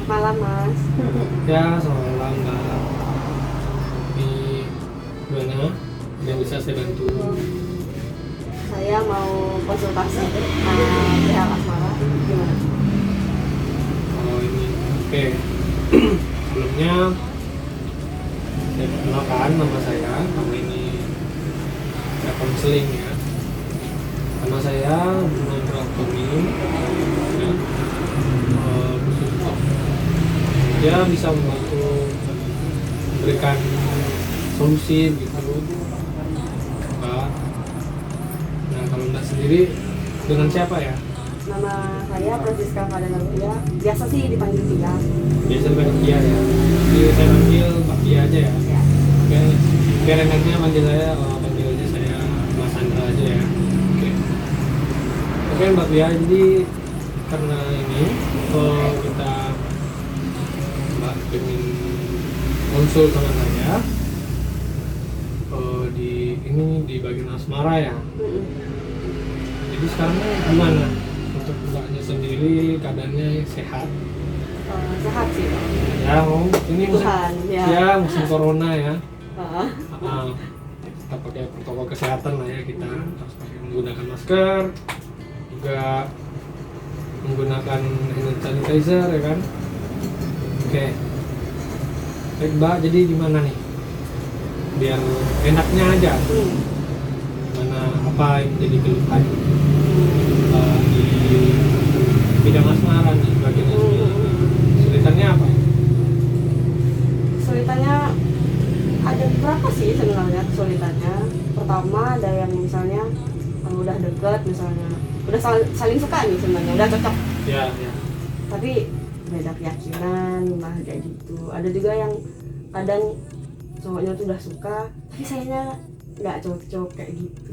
malam Mas. Ya, selamat malam Mbak. Di mana yang bisa saya bantu? Saya mau konsultasi pihak asmara gimana? Oh ini, oke. Sebelumnya saya perkenalkan nama ini saya konseling ya. Nama saya Bruno Antoni. Ya. Dia bisa membantu memberikan solusi gitu Mbak. Nah kalau Mbak sendiri dengan siapa ya? Nama saya Francisca Fadanatia. Biasa sih dipanggil Tia. Biasa dipanggil Tia ya. Jadi saya panggil Mbak Tia aja ya. Ya. Oke, biar enaknya panggil aja saya Mas Andra aja ya. Oke Mbak Tia, jadi karena ini kita Mbak ingin konsul sama saya di bagian asmara ya. Jadi sekarang gimana untuk Mbaknya sendiri, keadaannya sehat? Sehat sih Pak. Ya, ini musim Tuhan, ya. ya musim corona ya. Heeh. Kita pakai protokol kesehatan lah ya, kita harus pakai menggunakan masker, juga menggunakan hand sanitizer ya kan. Oke. Baik Mbak, jadi gimana nih? Biar enaknya aja. Mana apa yang jadi keluhan di bidang asmara nih bagian kesulitannya apa? Kesulitannya ada berapa sih sebenarnya kesulitannya? Pertama ada yang misalnya udah deket, misalnya udah saling suka nih sebenarnya, udah cocok. Ya. Tapi beda keyakinan, nah kayak gitu. Ada juga yang kadang cowoknya tuh udah suka, tapi sayanya nggak cocok kayak gitu.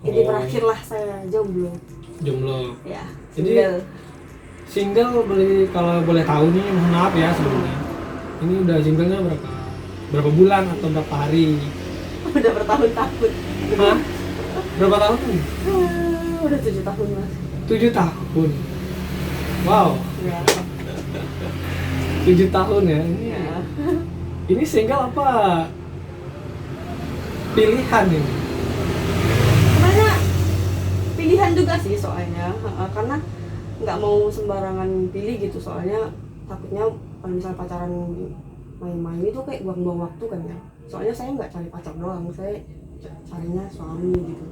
Ini berakhirlah saya jomblo. Jomblo. Ya. Jadi single kalau boleh tahu nih, mohon maaf ya sebelumnya. Ini udah singlenya berapa bulan atau berapa hari? Udah bertahun-tahun. Hah? Berapa tahun? Udah 7 tahun Mas. 7 tahun. Wow. Ya. 7 tahun ya. Ya. Ini single apa pilihan ini? Sebenarnya pilihan juga sih soalnya, karena nggak mau sembarangan pilih gitu, soalnya takutnya kalau misalnya pacaran main-main itu kayak buang-buang waktu kan ya. Soalnya saya nggak cari pacar doang, saya carinya suami gitu.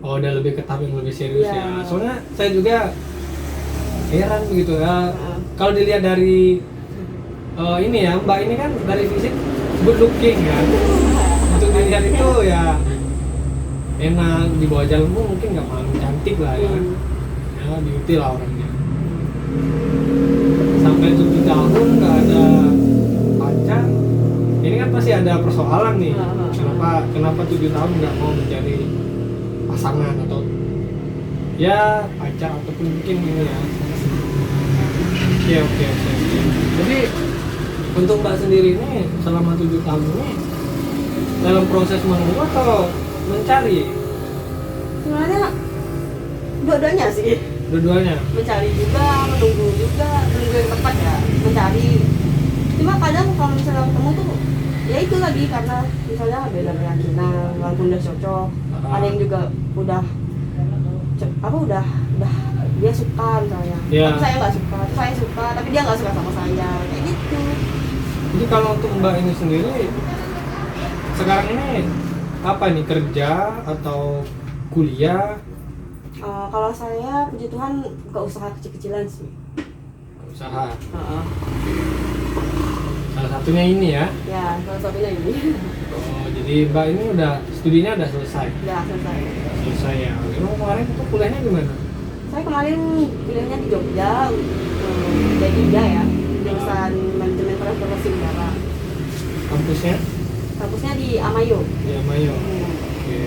Oh, udah lebih ke tahap yang lebih serius Ya. ya. Soalnya saya juga heran begitu ya. Kalau dilihat dari ini ya, Mbak ini kan dari fisik good looking ya. Untuk dilihat itu ya enak, di bawah jalan pun mungkin nggak malu, cantik lah ya. Ya, beauty lah orangnya. Sampai 7 tahun nggak ada pacar, ini kan pasti ada persoalan nih. Kenapa 7 tahun nggak mau mencari pasangan atau ya pacar ataupun mungkin ini ya. Oke. Jadi untuk Mbak sendiri ini selama 7 tahun ini dalam proses menunggu atau mencari? Sebenarnya dua-duanya sih. Dua-duanya. Mencari juga, menunggu yang tepat ya, mencari. Cuma kadang kalau misalnya ketemu tuh ya itu lagi, karena misalnya beda keyakinan, walaupun udah cocok, ada yang juga udah dia suka misalnya, tapi saya nggak suka, terus saya suka tapi dia nggak suka sama saya, kayak gitu. Jadi kalau untuk Mbak ini sendiri sekarang ini apa nih, kerja atau kuliah? Kalau saya puji Tuhan buka usaha kecil-kecilan sih. Usaha. Salah satunya ini ya? Ya, salah satunya ini. Oh, jadi Mbak ini studinya udah selesai? Udah selesai. Selesai ya. Emang kemarin itu kuliahnya gimana? Saya kemarin kuliahnya di Jogja, D3 ya, jurusan manajemen transportasi udara. Kampusnya? Kampusnya di Amayo. Di Amayo. Oke.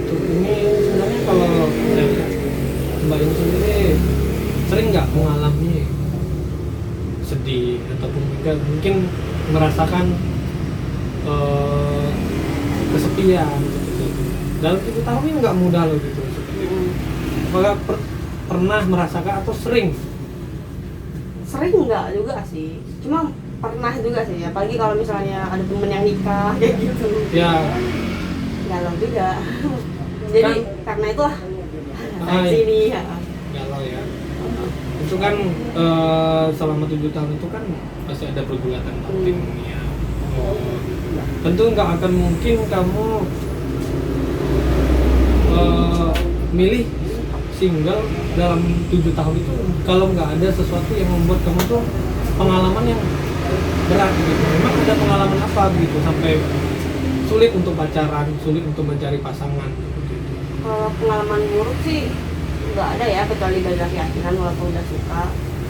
Untuk ini sebenarnya kalau saya lihat Mbak ini sendiri sering nggak mengalami sedih ataupun mungkin merasakan kesepian gitu. Dalam 7 tahun ini nggak mudah loh gitu. Apakah pernah merasakan atau sering Sering nggak juga sih, cuma pernah juga sih, apalagi kalau misalnya ada temen yang nikah kayak gitu. Ya, Galau juga. Jadi karena itulah Ah, saya sini ya. galau ya. Itu kan selama 7 tahun itu kan pasti ada pergulatan batin ya. Oh, tentu nggak akan mungkin kamu milih single dalam 7 tahun itu kalau nggak ada sesuatu yang membuat kamu tuh pengalaman yang berat gitu. Memang ada pengalaman apa gitu sampai sulit untuk pacaran, sulit untuk mencari pasangan gitu. Kalau pengalaman buruk sih nggak ada ya, kecuali gagal keyakinan walaupun udah suka.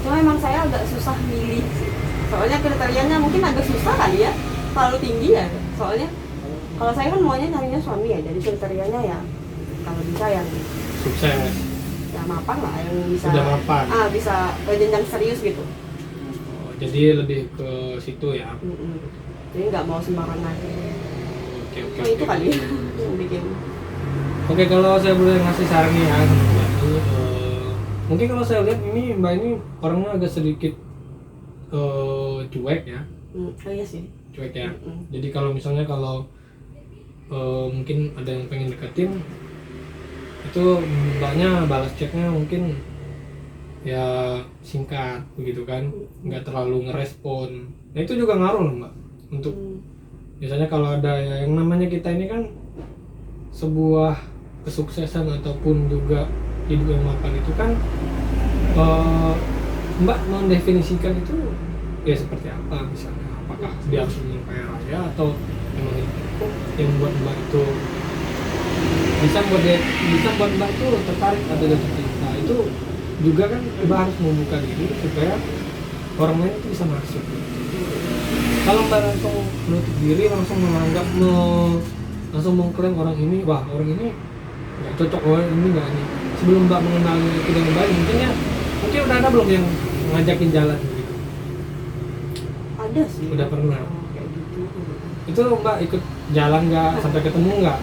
Cuma emang saya agak susah milih sih. Soalnya kriterianya mungkin agak susah kali ya, terlalu tinggi ya. Soalnya kalau saya kan maunya nyarinya suami ya, jadi kriterianya ya kalau bisa yang Sukses. ya mapan lah, yang bisa Udah mapan. bisa ke jenjang serius gitu. Oh, jadi lebih ke situ ya. Jadi nggak mau sembarangan. Oke. Itu kali yang bikin. Oke, kalau saya boleh ngasih saran nih ya sama Mbak ini, mungkin kalau saya lihat ini Mbak ini orangnya agak sedikit cuek ya, Oh iya sih. cuek ya. Jadi kalau misalnya kalau mungkin ada yang pengen deketin, itu Mbaknya balas chatnya mungkin ya singkat begitu kan, nggak terlalu ngerespon. Nah itu juga ngaruh loh Mbak. Untuk biasanya kalau ada yang namanya kita ini kan sebuah kesuksesan ataupun juga hidup yang mapan itu kan Mbak mendefinisikan itu ya seperti apa, misalnya apakah dia harus kaya raya atau memang itu yang membuat Mbak itu bisa buat Mbak itu tertarik atau jatuh cinta. Itu juga kan Mbak harus membuka diri supaya orang lain itu bisa masuk. Kalau Mbak langsung menutup diri, langsung menganggap langsung mengklaim orang ini, wah orang ini nggak cocok, orang ini nggak ini, sebelum Mbak mengenal itu dengan baik, mungkin udah ada belum yang ngajakin jalan gitu? Ada sih. Udah pernah. Kayak gitu. Itu Mbak ikut jalan nggak sampai ketemu nggak?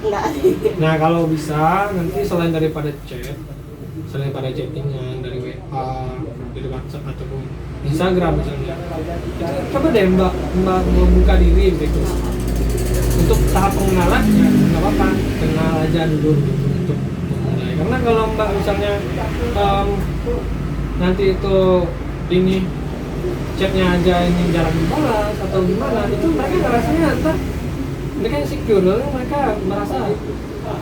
Enggak sih. Nah kalau bisa nanti selain daripada chattingan dari WA, dari WhatsApp ataupun Instagram misalnya, itu coba deh Mbak membuka diri gitu. Untuk tahap pengenalan ya nggak apa-apa, kenal aja dulu gitu untuk memulai. Karena kalau Mbak misalnya nanti itu ini chatnya aja ini jarang dibalas atau gimana, itu mereka ngerasanya entah mereka insecure, lalu mereka merasa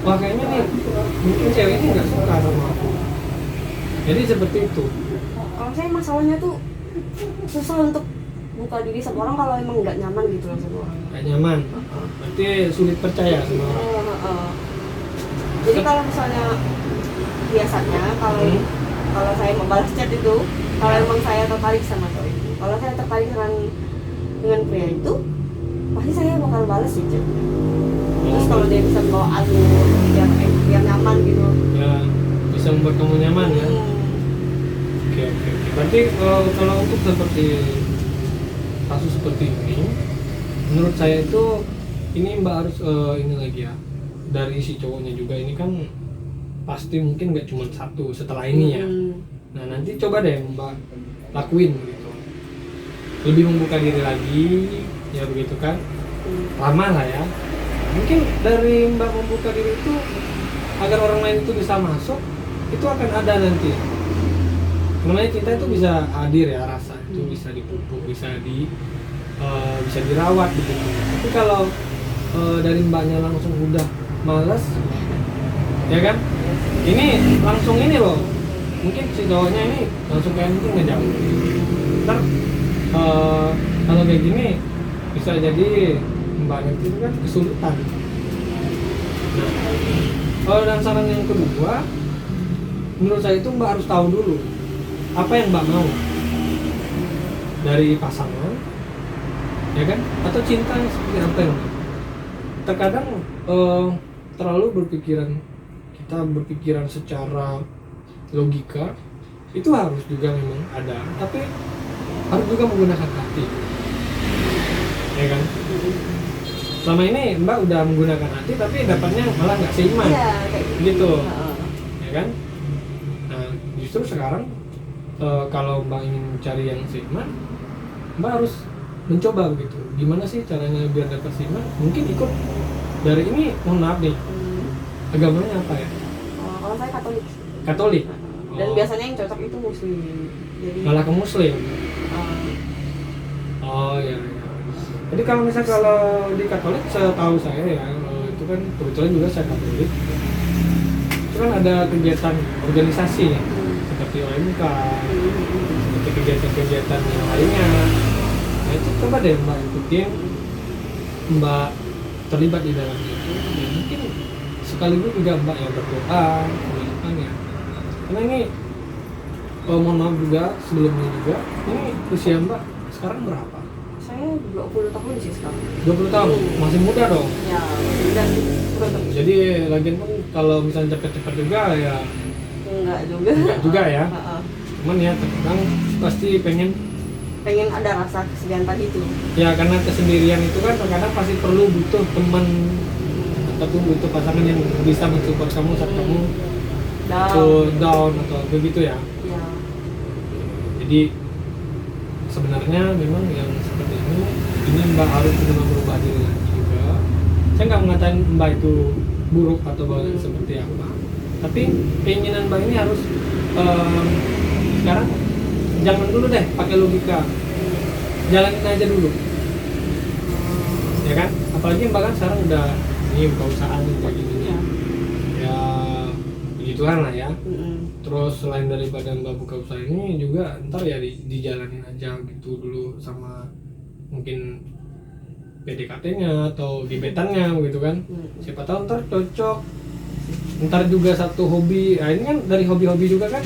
wah kayaknya nih mungkin cewek ini nggak suka sama aku. Jadi seperti itu. Kalau saya masalahnya tuh susah untuk buka diri sama orang kalau emang nggak nyaman gitu loh sama orang. Nggak nyaman, berarti sulit percaya sama orang. Jadi kalau misalnya biasanya kalau saya membalas chat itu, kalau emang saya tertarik sama cowok itu, kalau saya tertarik dengan pria itu, pasti saya bakal balas sih chat. Terus kalau dia bisa bawa alur biar nyaman gitu. Ya bisa membuat kamu nyaman ya. Oke. Berarti kalau untuk seperti kasus seperti ini, menurut saya itu ini Mbak harus ini lagi ya, dari si cowoknya juga ini kan pasti mungkin nggak cuma satu setelah ini ya. Nah nanti coba deh Mbak lakuin gitu, lebih membuka diri lagi ya begitu kan, lama lah ya. Mungkin dari Mbak membuka diri itu agar orang lain itu bisa masuk, itu akan ada nanti. Namanya cinta itu bisa hadir ya, rasa itu bisa dipupuk, bisa dirawat begitu. Tapi kalau dari Mbaknya langsung udah malas, ya kan? Ini langsung ini loh. Mungkin si cowoknya ini langsung kayak mungkin ngejauh. Ntar kalau kayak gini bisa jadi Mbaknya itu kan kesulitan. Nah, dan saran yang kedua, menurut saya itu Mbak harus tahu dulu apa yang Mbak mau dari pasangan, ya kan? Atau cinta yang seperti apa yang Mbak? Terkadang terlalu kita berpikiran secara logika itu harus juga memang ada, tapi harus juga menggunakan hati, ya kan? Selama ini Mbak udah menggunakan hati tapi dapatnya malah nggak seimbang, Iya, kayak gitu, ya kan? Nah justru sekarang kalau Mbak ingin cari yang seiman, Mbak harus mencoba begitu. Gimana sih caranya biar dapat seiman? Mungkin ikut dari ini, mohon maaf nih, agamanya apa ya? Kalau saya Katolik. Katolik. Dan Oh. biasanya yang cocok itu Muslim. Jadi Malah ke Muslim. uh, Oh ya. Jadi kalau misalnya kalau di Katolik, setahu saya ya, itu kan kebetulan juga saya Katolik. Itu kan ada kegiatan organisasi ya, seperti OMK, seperti kegiatan-kegiatan yang lainnya. Nah itu coba deh Mbak ikutin, Mbak terlibat di dalamnya itu. Ya, mungkin sekaligus juga Mbak yang berdoa, ya. Karena ini mohon maaf juga sebelumnya juga, ini usia Mbak sekarang berapa? saya 20 tahun sih sekarang. 20 tahun, masih muda dong. Ya, udah sih. Jadi lagian pun kalau misalnya cepet-cepet juga ya Enggak juga. enggak juga ya. Heeh. Cuman ya terkadang pasti pengen Pengen ada rasa kesedihan tadi tuh. ya, karena kesendirian itu kan terkadang pasti perlu butuh teman ataupun butuh pasangan yang bisa mensupport kamu saat kamu down atau begitu ya. Ya. Jadi sebenarnya memang yang seperti ini Mbak harus benar-benar berubah diri lagi juga. Saya nggak mengatakan Mbak itu buruk atau seperti apa, tapi keinginan Mbak ini harus sekarang jangan dulu deh pakai logika, jalanin aja dulu, ya kan? Apalagi Mbak kan sekarang udah ini buka usaha kayak gini Ya. ya, begituan lah ya. Mm-mm. Terus selain daripada Mbak buka usaha ini juga ntar ya dijalanin aja gitu dulu sama mungkin PDKT-nya atau gebetannya gitu kan. Siapa tahu ntar cocok, ntar juga satu hobi. Nah ini kan dari hobi-hobi juga kan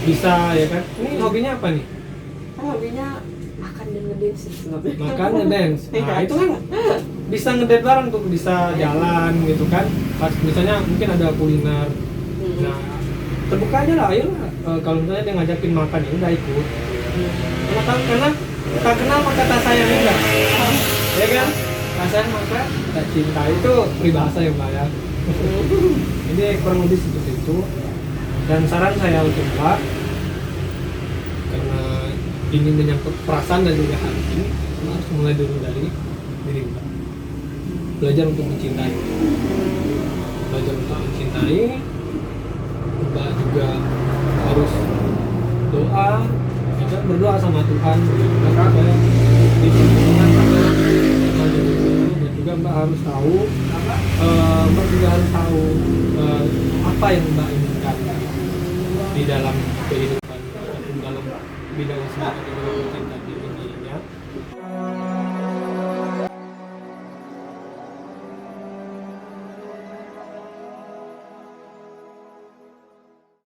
bisa ya kan. Ini hobinya apa nih? Kan hobinya makan dan ngedance sih sebenarnya. Makan, ngedance. Nah itu kan bisa ngedate bareng tuh, bisa jalan gitu kan. Pas misalnya mungkin ada kuliner. Nah terbuka aja lah, ayo lah. Kalau misalnya dia ngajakin makan ya udah ikut. Karena tak kenal maka tak sayang enggak, ya kan? Tak sayang maka tak cinta, itu peribahasa ya Mbak ya. Jadi kurang lebih seperti itu. Dan saran saya untuk Mbak, karena ini menyangkut perasaan dan juga hati, Mbak harus mulai dulu dari diri Mbak. Belajar untuk mencintai. Belajar untuk mencintai. Mbak juga harus doa, ya kan? Berdoa sama Tuhan supaya dipertemukan dan juga Mbak harus tahu, Mbak juga harus tahu apa yang Mbak inginkan di dalam kehidupan ataupun dalam bidang yang sedang Mbak cinta.